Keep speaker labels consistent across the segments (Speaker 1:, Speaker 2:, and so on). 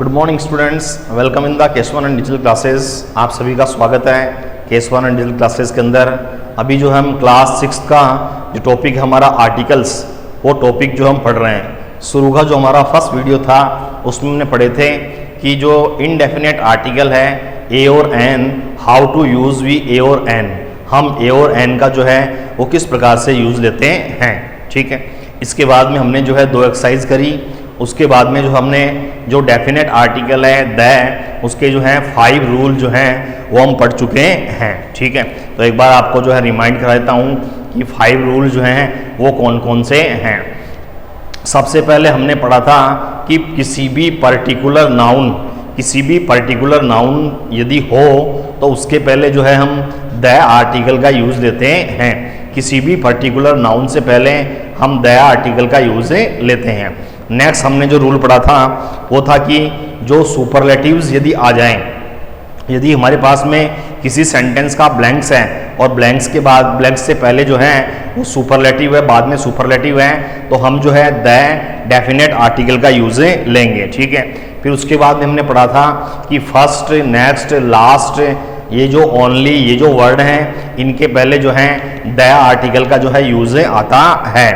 Speaker 1: Good morning students, welcome in the केस1 and digital classes. आप सभी का स्वागत है केस1 एंड डिजिटल क्लासेस के अंदर। अभी जो हम क्लास 6 का जो टॉपिक है हमारा आर्टिकल्स, वो टॉपिक जो हम पढ़ रहे हैं। शुरू का जो हमारा फर्स्ट वीडियो था उसमें हमने पढ़े थे कि जो इनडेफिनेट आर्टिकल है ए और an, how to use we a और एन, हम ए और एन का जो है वो किस प्रकार से यूज़ लेते हैं। ठीक है, इसके बाद में हमने जो है 2 एक्सरसाइज करी। उसके बाद में जो हमने जो डेफिनेट आर्टिकल है द, उसके जो है 5 रूल जो हैं वो हम पढ़ चुके हैं। ठीक है, तो एक बार आपको जो है रिमाइंड करा देता हूँ कि 5 रूल जो हैं वो कौन कौन से हैं। सबसे पहले हमने पढ़ा था कि किसी भी पर्टिकुलर नाउन यदि हो तो उसके पहले जो है हम द आर्टिकल का यूज़ लेते हैं। किसी भी पर्टिकुलर नाउन से पहले हम द आर्टिकल का यूज़ लेते हैं। नेक्स्ट हमने जो रूल पढ़ा था वो था कि जो सुपरलेटिव्स यदि आ जाएं, यदि हमारे पास में किसी सेंटेंस का ब्लैंक्स है और ब्लैंक्स के बाद ब्लैंक्स से पहले जो है वो सुपरलेटिव है, बाद में सुपरलेटिव है, तो हम जो है द डेफिनेट आर्टिकल का यूज़ लेंगे। ठीक है, फिर उसके बाद में हमने पढ़ा था कि फर्स्ट, नेक्स्ट, लास्ट, ये जो ओनली, ये जो वर्ड हैं इनके पहले जो है द आर्टिकल का जो है यूज़ आता है।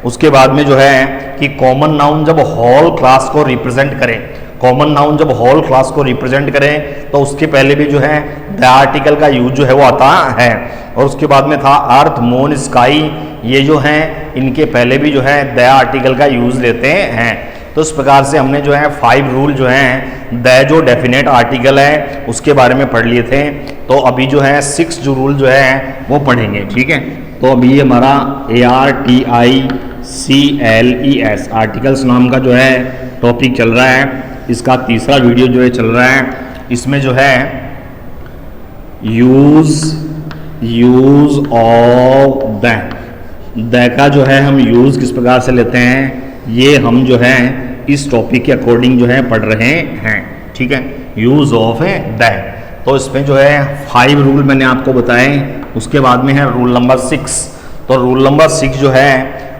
Speaker 1: उसके बाद में जो है कि कॉमन नाउन जब होल क्लास को रिप्रेजेंट करें तो उसके पहले भी जो है द आर्टिकल का यूज जो है वो आता है। और उसके बाद में था अर्थ, मून, स्काई, ये जो हैं इनके पहले भी जो है द आर्टिकल का यूज लेते हैं। तो इस प्रकार से हमने जो है 5 रूल जो हैं द जो डेफिनेट आर्टिकल है उसके बारे में पढ़ लिए थे। तो अभी जो है 6 जो रूल जो है वो पढ़ेंगे। ठीक है, तो अभी हमारा ARTICLES आर्टिकल्स नाम का जो है टॉपिक चल रहा है। इसका तीसरा वीडियो जो है चल रहा है। इसमें जो है यूज ऑफ द का जो है हम यूज़ किस प्रकार से लेते हैं, ये हम जो है इस टॉपिक के अकॉर्डिंग जो है पढ़ रहे हैं। ठीक है, यूज़ ऑफ द। तो इसमें जो है 5 रूल मैंने आपको बताए। उसके बाद में है रूल नंबर 6। तो रूल नंबर 6 जो है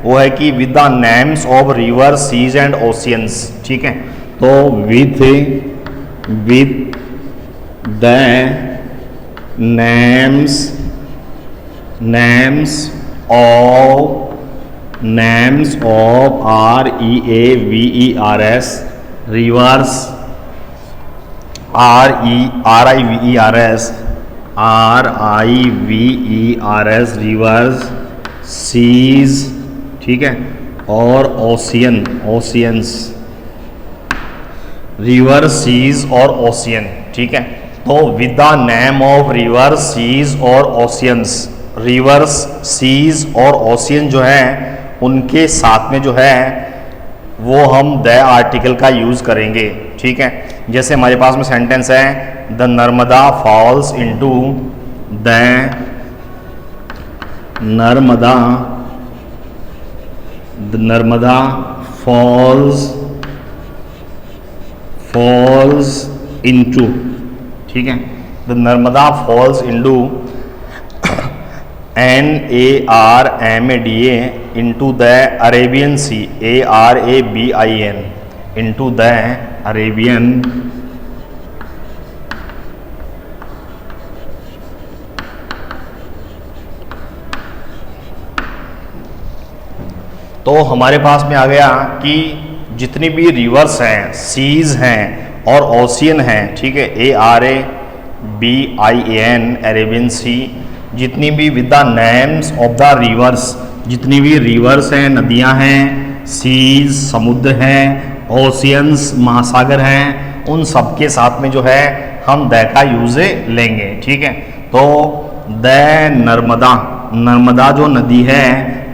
Speaker 1: वो है कि with the names of river, seas and oceans. ठीक है, तो with the names of REAVERS rivers, RIVERS rivers, seas, ठीक है, और ओशियंस, रिवर, सीज और ओशियन। ठीक है, तो with the name of river, seas और ओशियंस, रिवर्स, सीज और ओशियन जो है उनके साथ में जो है वो हम द आर्टिकल का यूज़ करेंगे। ठीक है, जैसे हमारे पास में सेंटेंस है the Narmada falls into Narmada falls into, ठीक है, the Narmada falls into NARMADA into the Arabian Sea, ARABIN into the Arabian तो हमारे पास में आ गया कि जितनी भी रिवर्स हैं, सीज हैं और ओशियन हैं, ठीक है, ARABIN अरेबियन सी, जितनी भी with the names of the reverse, जितनी भी रिवर्स हैं, नदियां हैं, सीज समुद्र हैं, ओशियंस महासागर हैं, उन सब के साथ में जो है हम द का यूज़ लेंगे। ठीक है, तो द नर्मदा जो नदी है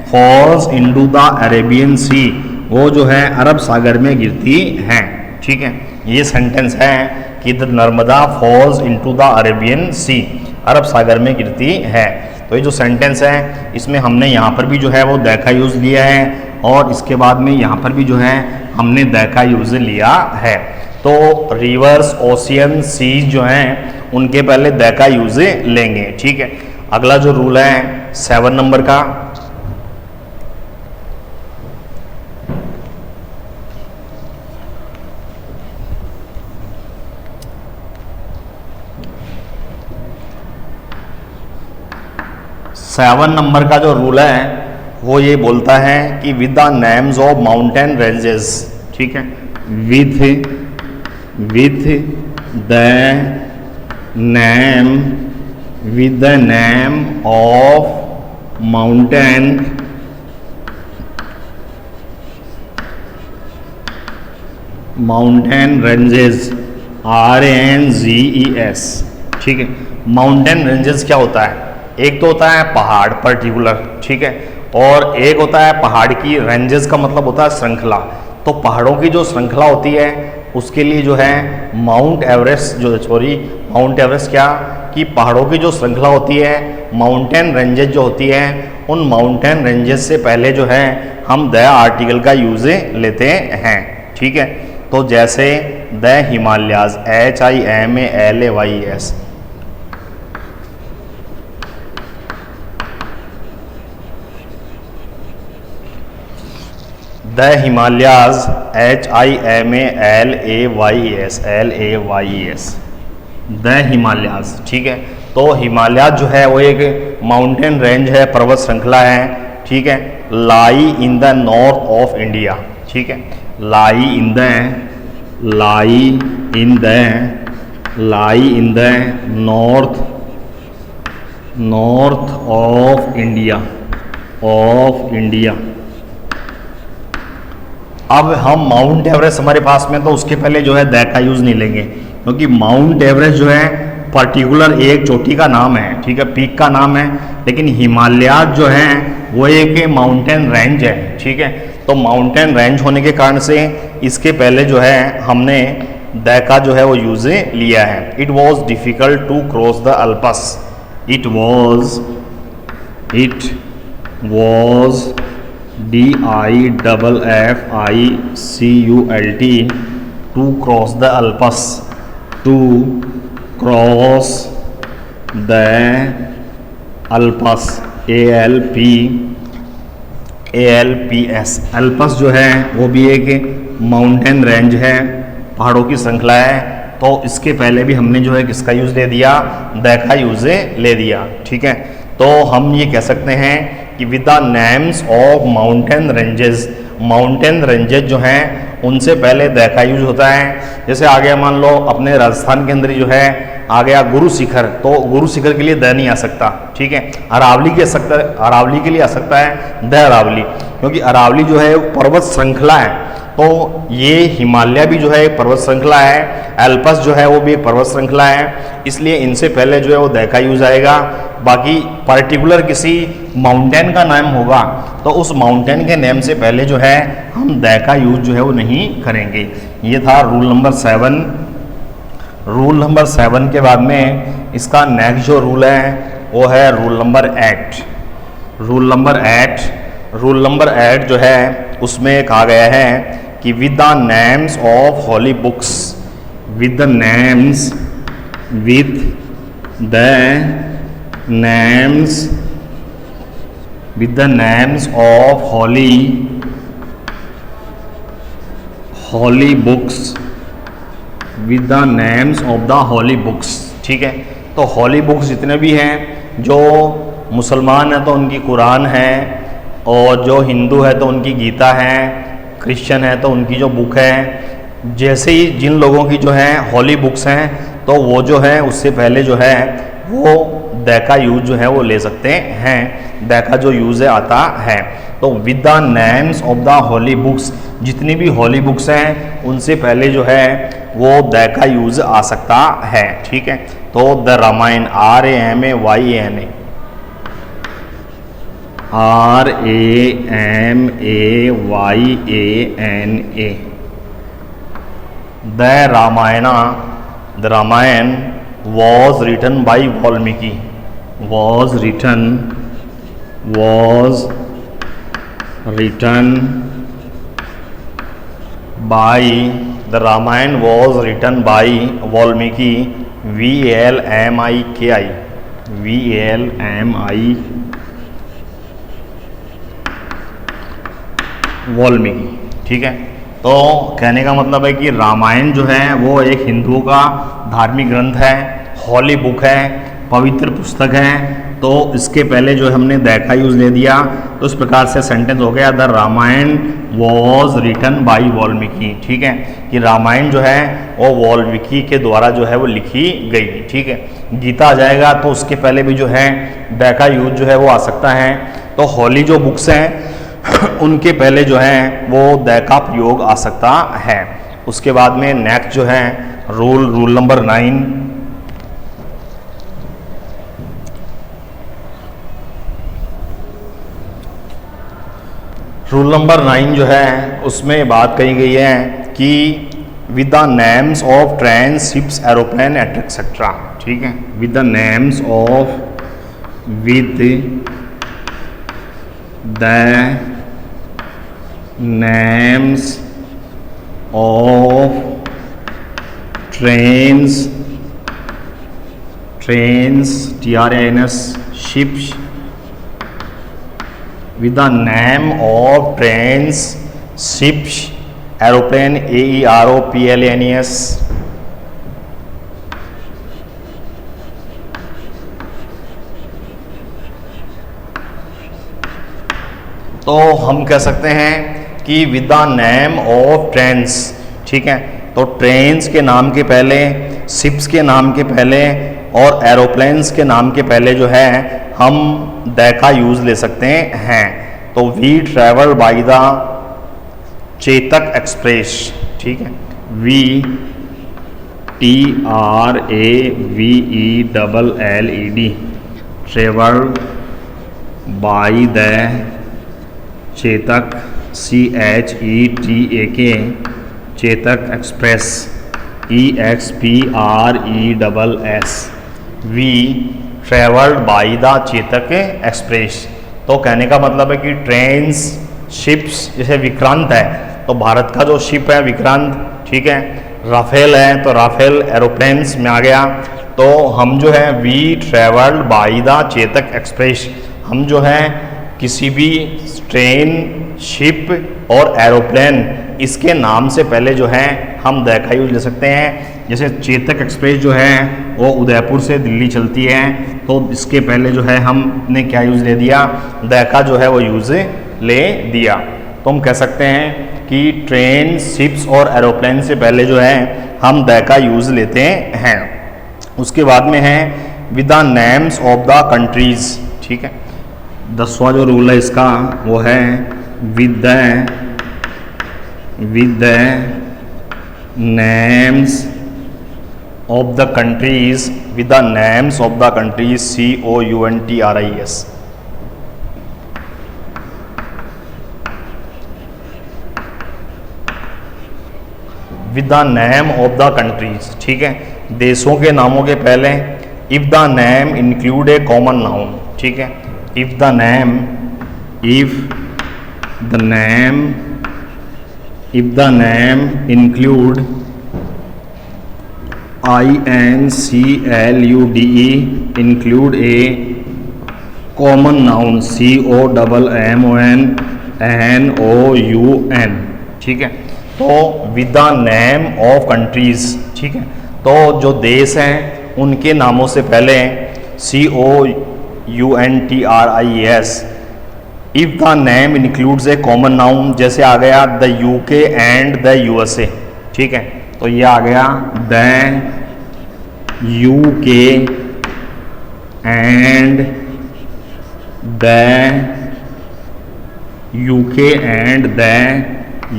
Speaker 1: फॉल्स इनटू द अरेबियन सी, वो जो है अरब सागर में गिरती है। ठीक है, ये सेंटेंस है कि the Narmada falls into the Arabian sea, अरब सागर में गिरती है। तो ये जो सेंटेंस है इसमें हमने यहाँ पर भी जो है वो द का यूज़ लिया है और इसके बाद में यहाँ पर भी जो है हमने द का यूज़ लिया है। तो रिवर्स, ओशियन, सीज जो हैं उनके पहले द का यूज़ लेंगे। ठीक है, अगला जो रूल है 7 नंबर का, 7 नंबर का जो रूल है वो ये बोलता है कि with the names of mountain ranges, ठीक है, with the name of mountain ranges, RANGES, ठीक है। माउंटेन रेंजेस क्या होता है? एक तो होता है पहाड़ पर्टिकुलर, ठीक है, और एक होता है पहाड़ की रेंजेस का मतलब होता है श्रृंखला। तो पहाड़ों की जो श्रृंखला होती है उसके लिए जो है माउंट एवरेस्ट क्या कि पहाड़ों की जो श्रृंखला होती है, माउंटेन रेंजेस जो होती है, उन माउंटेन रेंजेस से पहले जो है हम द आर्टिकल का यूज लेते हैं, ठीक है। तो जैसे the Himalayas, HIMALAYS, the Himalayas, HIMALAYS, the Himalayas, ठीक है। तो हिमालय जो है वो एक माउंटेन रेंज है, पर्वत श्रृंखला है, ठीक है, lie in the north of India, ठीक है, lie in the north of India. अब हम माउंट एवरेस्ट हमारे पास में, तो उसके पहले जो है द का यूज नहीं लेंगे, क्योंकि माउंट एवरेस्ट जो है पर्टिकुलर एक चोटी का नाम है, ठीक है, पीक का नाम है, लेकिन हिमालय जो है वो एक माउंटेन रेंज है, ठीक है। तो माउंटेन रेंज होने के कारण से इसके पहले जो है हमने द का जो है वो यूज लिया है। It was difficult to cross the Alps, it was DIFFICULT to cross the Alps, ALPS। Alps जो है वो भी एक माउंटेन रेंज है, पहाड़ों की श्रृंखला है। तो इसके पहले भी हमने जो है किसका यूज ले दिया? द का यूज ले दिया, ठीक है। तो हम ये कह सकते हैं कि with the names of mountain ranges जो हैं उनसे पहले द का यूज होता है। जैसे आ गया, मान लो अपने राजस्थान के अंदर जो है आ गया गुरु शिखर, तो गुरु शिखर के लिए द नहीं आ सकता, ठीक है। अरावली के लिए आ सकता है द अरावली, क्योंकि अरावली जो है पर्वत श्रृंखला है। तो ये हिमालय भी जो है एक पर्वत श्रृंखला है, एल्पस जो है वो भी एक पर्वत श्रृंखला है, इसलिए इनसे पहले जो है वो द का यूज आएगा। बाकी पर्टिकुलर किसी माउंटेन का नाम होगा तो उस माउंटेन के नेम से पहले जो है हम द का यूज जो है वो नहीं करेंगे। ये था रूल नंबर 7। रूल नंबर 7 के बाद में इसका नेक्स्ट जो रूल है वो है रूल नंबर 8। रूल नंबर 8 जो है उसमें कहा गया है कि with the names of holy books, with the names of holy books, with the names of the holy books, ठीक है। तो होली बुक्स जितने भी हैं, जो मुसलमान है तो उनकी कुरान है, और जो हिंदू है तो उनकी गीता है, क्रिश्चियन है तो उनकी जो बुक है, जैसे ही जिन लोगों की जो है होली बुक्स हैं तो वो जो है उससे पहले जो है वो द का यूज जो है वो ले सकते हैं, द का जो यूज है आता है। तो with the names of the holy books, जितनी भी होली बुक्स हैं उनसे पहले जो है वो द का यूज आ सकता है, ठीक है। तो the Ramayan, RAMAYAN, the Ramayan was written by Valmiki, was written by, the Ramayana was written by Valmiki, VALMIKI, Valmiki, ठीक है। तो कहने का मतलब है कि रामायण जो है वो एक हिंदुओं का धार्मिक ग्रंथ है, होली बुक है, पवित्र पुस्तक है, तो इसके पहले जो हमने द का यूज़ ले दिया, तो इस प्रकार से सेंटेंस हो गया the Ramayan was written by Valmiki. ठीक है, कि रामायण जो है वो वाल्मीकि के द्वारा जो है वो लिखी गई। ठीक है, गीता आ जाएगा तो उसके पहले भी जो है द का यूज जो है वो आ सकता है। तो होली जो बुक्स हैं उनके पहले जो है वो द का प्रयोग आ सकता है। उसके बाद में नेक्स्ट जो है रूल नंबर 9, रूल नंबर 9 जो है उसमें बात कही गई है कि with the names of train, ships, aeroplane etcetera. ठीक है, with the names of, with the names of trains, TRANS, ships, with the name of trains, ships, aeroplane, AEROPLANES, तो हम कह सकते हैं कि with the name of trains. ठीक है, तो ट्रेन्स के नाम के पहले, शिप्स के नाम के पहले और एरोप्लेन्स के नाम के पहले जो है हम द का यूज़ ले सकते हैं। तो we travel by the Chetak express. ठीक है, we TRAVELLED, travel by the Chetak, CHETAK, Chetak express, EXPRESS, we travelled by the Chetak express. तो कहने का मतलब है कि ट्रेन्स, शिप्स, जैसे विक्रांत है तो भारत का जो शिप है विक्रांत। ठीक है, राफेल है तो राफेल एरोप्लेन्स में आ गया। तो हम जो है we travelled by the Chetak express, हम जो है किसी भी ट्रेन, शिप और एरोप्लेन इसके नाम से पहले जो है हम द का यूज ले सकते हैं। जैसे चेतक एक्सप्रेस जो है वो उदयपुर से दिल्ली चलती है, तो इसके पहले जो है हमने क्या यूज़ ले दिया, द का जो है वो यूज़ ले दिया। तो हम कह सकते हैं कि ट्रेन, शिप्स और एरोप्लेन से पहले जो है हम द का यूज़ लेते हैं। उसके बाद में है with the names of the countries. ठीक है, 10वां जो रूल है इसका वो है with the names of the countries, with the names of the countries, COUNTRIES। With the name of the countries. ठीक है, देशों के नामों के पहले if the name include A common noun. ठीक है, if the name include INCLUDE, include a common noun, COMMONNOUN। ठीक है, तो with the name of countries. ठीक है, तो जो देश हैं उनके नामों से पहले COUNTRIES, if the name includes A common noun, जैसे आ गया the UK and the USA। ठीक है, तो ये आ गया the UK and the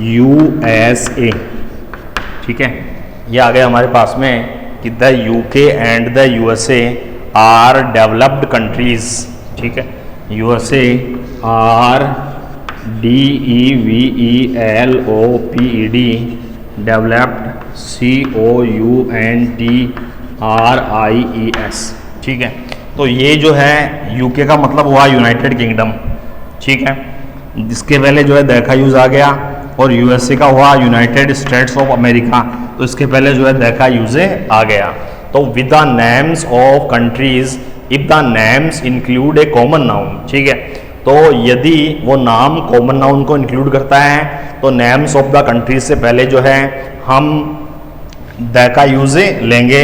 Speaker 1: USA। ठीक है, ये आ गया हमारे पास में कि the UK and the USA are developed countries. ठीक है, USA are DEVELOPED, developed COUNTRIES। ठीक है, तो ये जो है यूके का मतलब हुआ यूनाइटेड किंगडम। ठीक है, जिसके पहले जो है द का यूज़ आ गया, और USA का हुआ यूनाइटेड स्टेट्स ऑफ अमेरिका, तो इसके पहले जो है द का यूज़ आ गया। तो with the names of countries if the names include A common noun. ठीक है, तो यदि वो नाम कॉमन नाउन को इंक्लूड करता है तो नेम्स ऑफ द कंट्रीज से पहले जो है हम द का यूज़ लेंगे।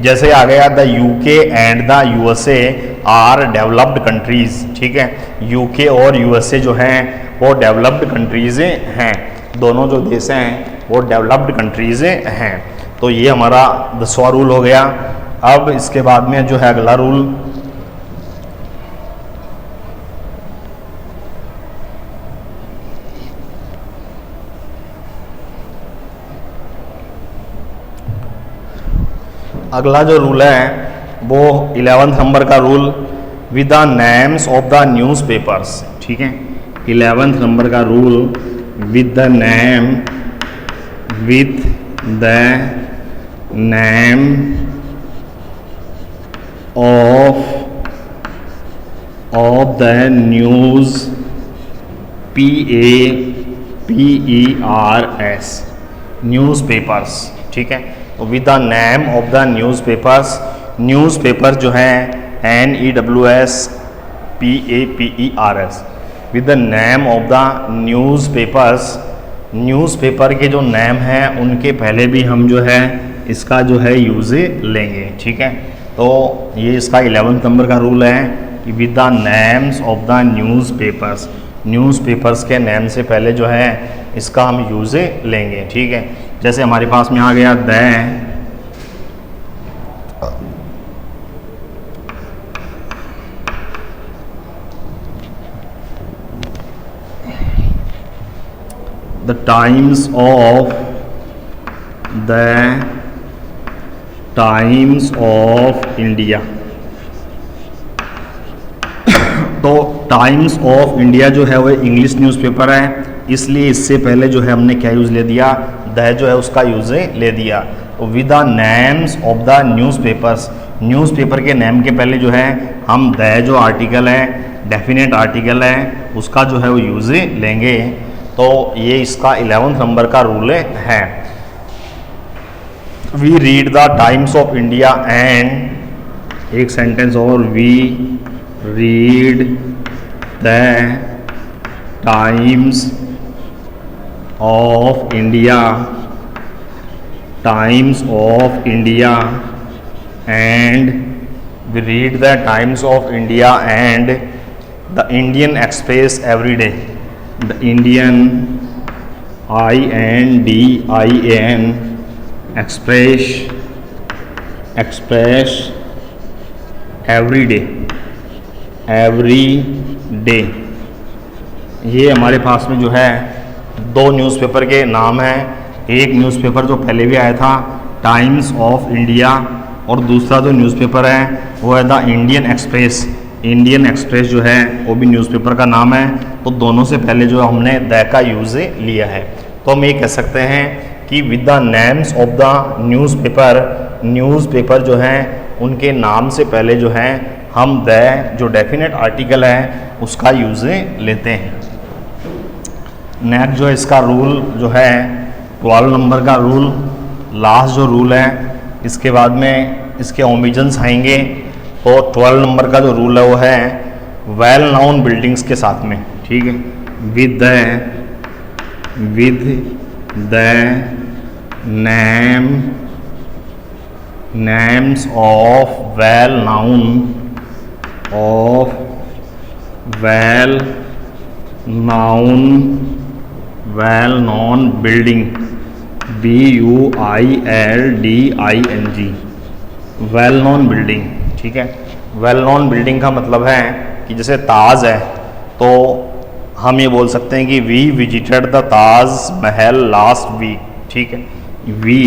Speaker 1: जैसे आ गया the UK and the USA are developed countries, ठीक है। यूके और यूएसए जो हैं वो डेवलप्ड कंट्रीज़ें हैं, दोनों जो देश हैं वो डेवलप्ड कंट्रीज़ें हैं। तो ये हमारा 10वां रूल हो गया। अब इसके बाद में जो है अगला रूल, अगला जो रूल है वो 11th नंबर का rule, with the names of the newspapers, ठीक है। 11th नंबर का rule, with the name of the news, PAPERS, newspapers, ठीक है। तो with the name of the newspapers, newspaper जो है NEWSPAPERS, with the name of the newspapers, newspaper के जो नेम हैं उनके पहले भी हम जो है इसका जो है यूज़ लेंगे, ठीक है। तो ये इसका 11th नंबर का रूल है कि with the names of the newspapers, newspapers के नेम से पहले जो है इसका हम यूज़ लेंगे, ठीक है। जैसे हमारे पास में आ गया द टाइम्स ऑफ इंडिया। तो टाइम्स ऑफ इंडिया जो है वो इंग्लिश न्यूज़पेपर है, इसलिए इससे पहले जो है हमने क्या यूज़ ले दिया, द जो है उसका यूज़ ले दिया। तो with the names of the newspapers, newspaper के नेम के पहले जो है हम द जो आर्टिकल है, डेफिनेट आर्टिकल है, उसका जो है वो यूज़ लेंगे। तो ये इसका 11th नंबर का रूल है। We read the Times of India and, एक सेंटेंस और, we read the Times of India, and we read the Times of India and the Indian Express every day, the Indian INDIAN Express every day. ये हमारे पास में जो है दो newspaper के नाम हैं। एक न्यूज़पेपर जो पहले भी आया था टाइम्स ऑफ इंडिया, और दूसरा जो न्यूज़पेपर है वो है the Indian express. Indian express जो है वो भी न्यूज़पेपर का नाम है। तो दोनों से पहले जो हमने द का यूज़ लिया है, तो हम ये कह सकते हैं कि with the names of the newspaper जो हैं उनके नाम से पहले जो है हम द जो डेफिनेट आर्टिकल है उसका यूज़ लेते हैं। नेक्स्ट जो इसका रूल जो है 12 नंबर का रूल, लास्ट जो रूल है, इसके बाद में इसके ओमिजन्स आएंगे। तो 12 नंबर का जो रूल है वो है वेल नाउन बिल्डिंग्स के साथ में, ठीक है। With the names of well known building, BUILDING, well known building, ठीक है। वेल नोन बिल्डिंग का मतलब है कि जैसे ताज है तो हम ये बोल सकते हैं कि we visited the Taj Mahal last week, ठीक है। We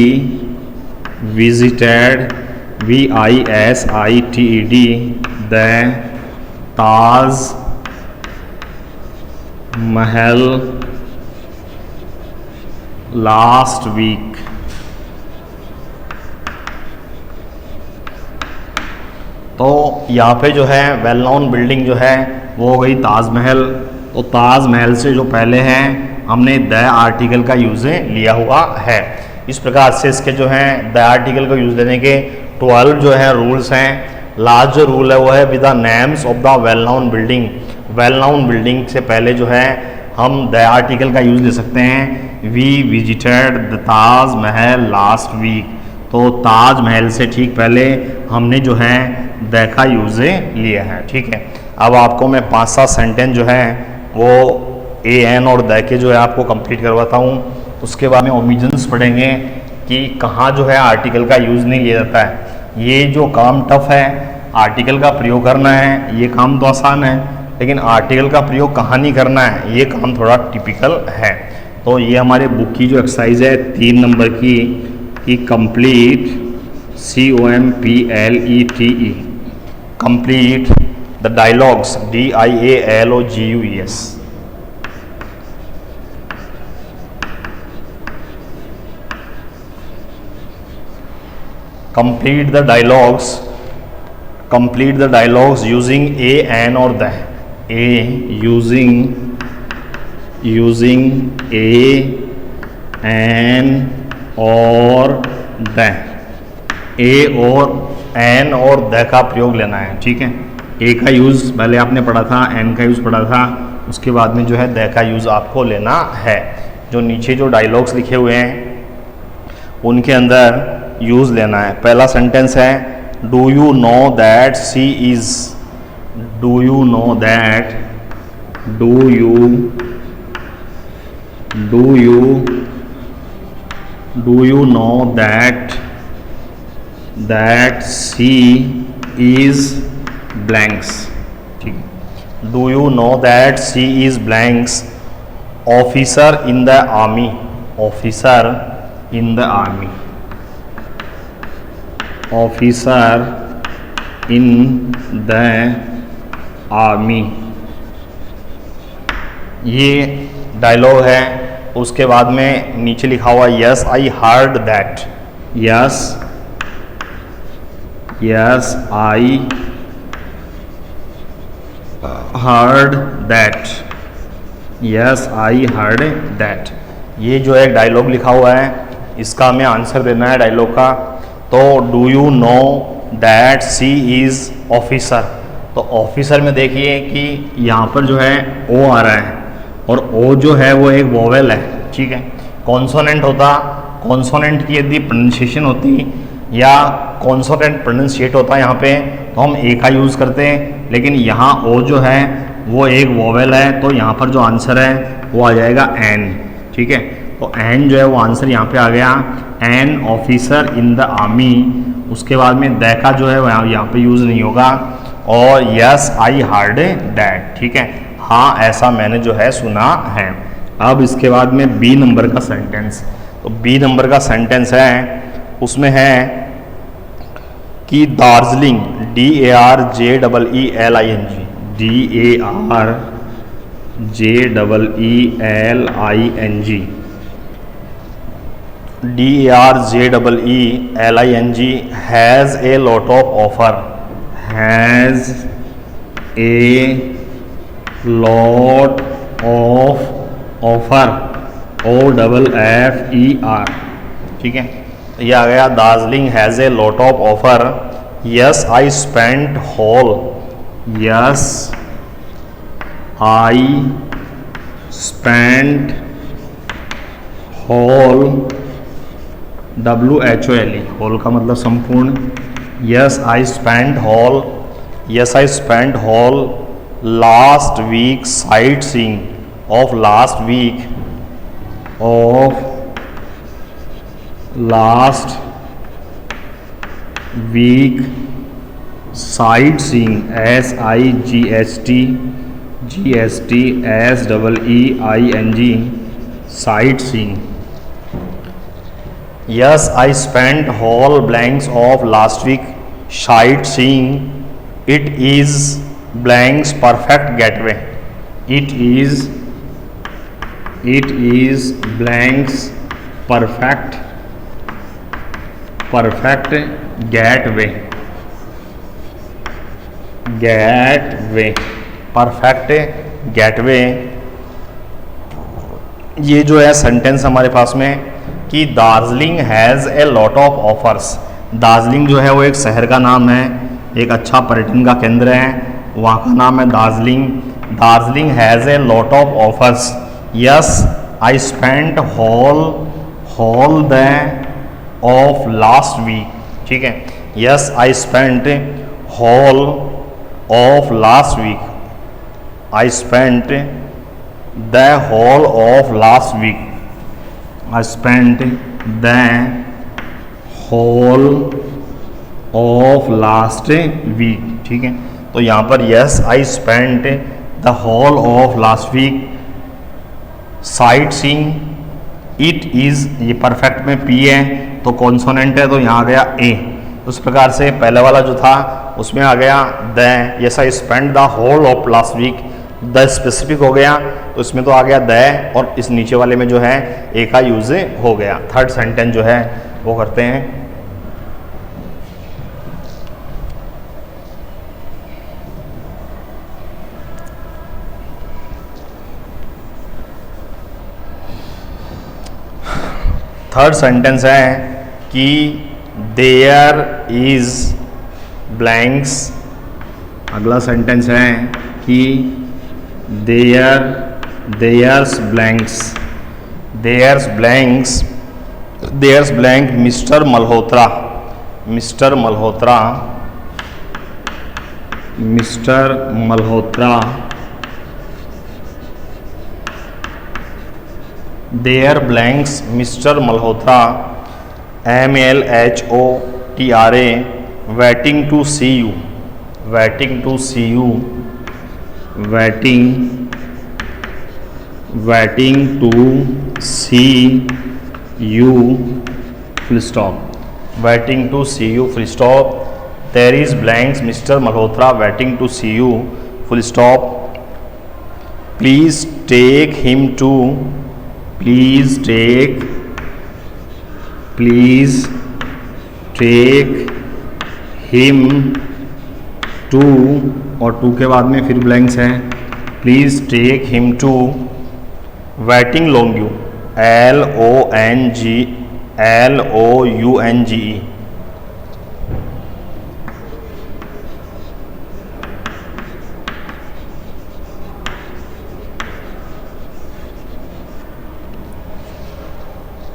Speaker 1: visited VISITED the Taj Mahal last week. तो यहाँ पे जो है वेल नोन बिल्डिंग जो है वो हो गई ताजमहल। तो ताजमहल से जो पहले हैं हमने द आर्टिकल का यूज़ लिया हुआ है। इस प्रकार से इसके जो हैं द आर्टिकल को यूज़ लेने के 12 जो है रूल्स हैं। लास्ट जो रूल है वो है with the names of the well known building. Well known building से पहले जो है हम द आर्टिकल का यूज़ ले सकते हैं। We visited the Taj Mahal last week. तो ताजमहल से ठीक पहले हमने जो है द का यूज़ लिया है। ठीक है, अब आपको मैं 5-7 सेंटेंस जो है वो ए एन और द के जो है आपको कंप्लीट करवाता हूँ। उसके बाद में ओमिजन्स पढ़ेंगे कि कहाँ जो है आर्टिकल का यूज़ नहीं लिया जाता है। ये जो काम टफ है, आर्टिकल का प्रयोग करना है, ये काम तो आसान है, लेकिन आर्टिकल का प्रयोग कहाँ नहीं करना है, ये काम थोड़ा टिपिकल है। तो ये हमारे बुक की जो एक्सरसाइज है 3 नंबर की complete COMPLETE complete the dialogues DIALOGUES। complete the dialogues using a, an or the। a using a, an और the। a और an और the का प्रयोग लेना है। ठीक है, a का यूज़ पहले आपने पढ़ा था, an का यूज़ पढ़ा था, उसके बाद में जो है the का यूज़ आपको लेना है। जो नीचे जो डायलॉग्स लिखे हुए हैं उनके अंदर यूज़ लेना है। पहला सेंटेंस है do you know that she is. Do you know that, do you know that she is blanks. ठीक है, do you know that she is blanks officer in the army. Officer in the army, officer in the army, ये dialogue है। उसके बाद में नीचे लिखा हुआ yes I heard that. Yes I heard that. Yes I heard that, ये जो एक डायलॉग लिखा हुआ है इसका हमें आंसर देना है डायलॉग का। तो do you know that she is officer, तो ऑफिसर में देखिए कि यहाँ पर जो है ओ आ रहा है और ओ जो है वो एक वोवेल है। ठीक है, कॉन्सोनेंट होता, कॉन्सोनेंट की यदि प्रोनाउंसिएशन होती या कॉन्सोनेंट प्रोनाउंसिएट होता यहाँ पे तो हम ए का यूज़ करते हैं, लेकिन यहाँ ओ जो है वो एक वोवेल है, तो यहाँ पर जो आंसर है वो आ जाएगा एन। ठीक है, तो एन जो है वो आंसर यहाँ पे आ गया, an officer in the army. उसके बाद में द का जो है वह यहाँ पे यूज़ नहीं होगा और यस आई हर्ड दैट। ठीक है, हाँ ऐसा मैंने जो है सुना है। अब इसके बाद में बी नंबर का सेंटेंस, तो बी नंबर का सेंटेंस है उसमें है कि Darjeeling, DARJEELING, DARJEELING has a lot of offer, has a lot of offer, OFFER। ठीक है, ये आ गया Darjeeling has a lot of offer. Yes I spent whole, yes I spent whole, WHOLE, whole का मतलब संपूर्ण। Yes I spent whole, yes I spent whole last week sight seeing, of last week, of last week sight seeing, SIGHT sight seeing. Yes, I spent whole blanks of last week sightseeing. It is blanks perfect getaway. It is blanks perfect getaway. Perfect gateway. ये जो है sentence हमारे पास में कि Darjeeling has a lot of offers. Darjeeling जो है वो एक शहर का नाम है, एक अच्छा पर्यटन का केंद्र है, वहाँ का नाम है Darjeeling. Darjeeling has a lot of offers. Yes I spent of last week, ठीक है। Yes I spent whole of last week, I spent the whole of last week, I spent the whole of last week, ठीक है। तो यहाँ पर yes I spent the whole of last week sight seeing, it is, ये perfect में P है तो consonant है तो यहाँ आ गया ए। उस प्रकार से पहले वाला जो था उसमें आ गया the, yes I spend the whole of last week, the specific हो गया तो इसमें तो आ गया द, और इस नीचे वाले में जो है ए का यूज हो गया। थर्ड सेंटेंस जो है वो करते हैं। थर्ड सेंटेंस है कि देयर इज ब्लैंक्स। अगला सेंटेंस है कि there's blanks, there's blanks, there's blank mister Malhotra, mister Malhotra, mister Malhotra, there blanks mister Malhotra, MLHOTRA, waiting to see you, waiting to see you, waiting to see you full stop, waiting to see you full stop, there is blanks mister Malhotra waiting to see you full stop, please take him to, please take him to, और to के बाद में फिर blanks है, please take him to waiting lounge you, LOUNGE,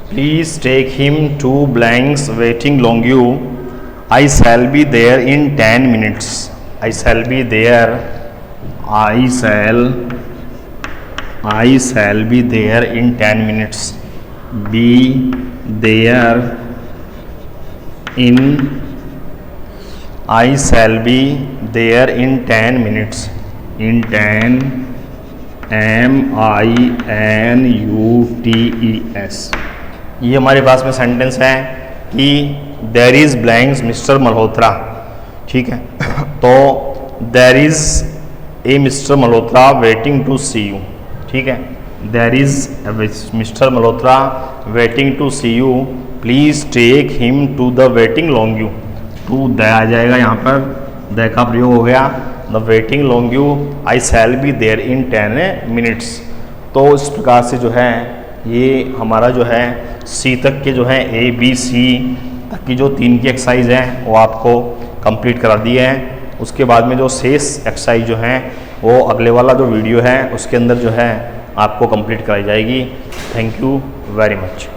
Speaker 1: Please take him to blanks waiting long you. I shall be there in 10 minutes. I shall be there. I shall be there in 10 minutes. Be there in. I shall be there in 10 minutes. In 10, MINUTES। ये हमारे पास में sentence है कि there is blanks mister Malhotra, ठीक है। तो there is a mister Malhotra waiting to see you, ठीक है। There is mister Malhotra waiting to see you, please take him to the waiting lounge you, to the आ जाएगा यहाँ पर, द का प्रयोग हो गया, the waiting lounge you, I shall be there in 10 minutes. तो इस प्रकार से जो है ये हमारा जो है सी तक के जो है ABC तक की जो 3 की एक्सरसाइज है वो आपको कंप्लीट करा दी है। उसके बाद में जो शेष एक्सरसाइज जो है वो अगले वाला जो वीडियो है उसके अंदर जो है आपको कंप्लीट कराई जाएगी। Thank you very much.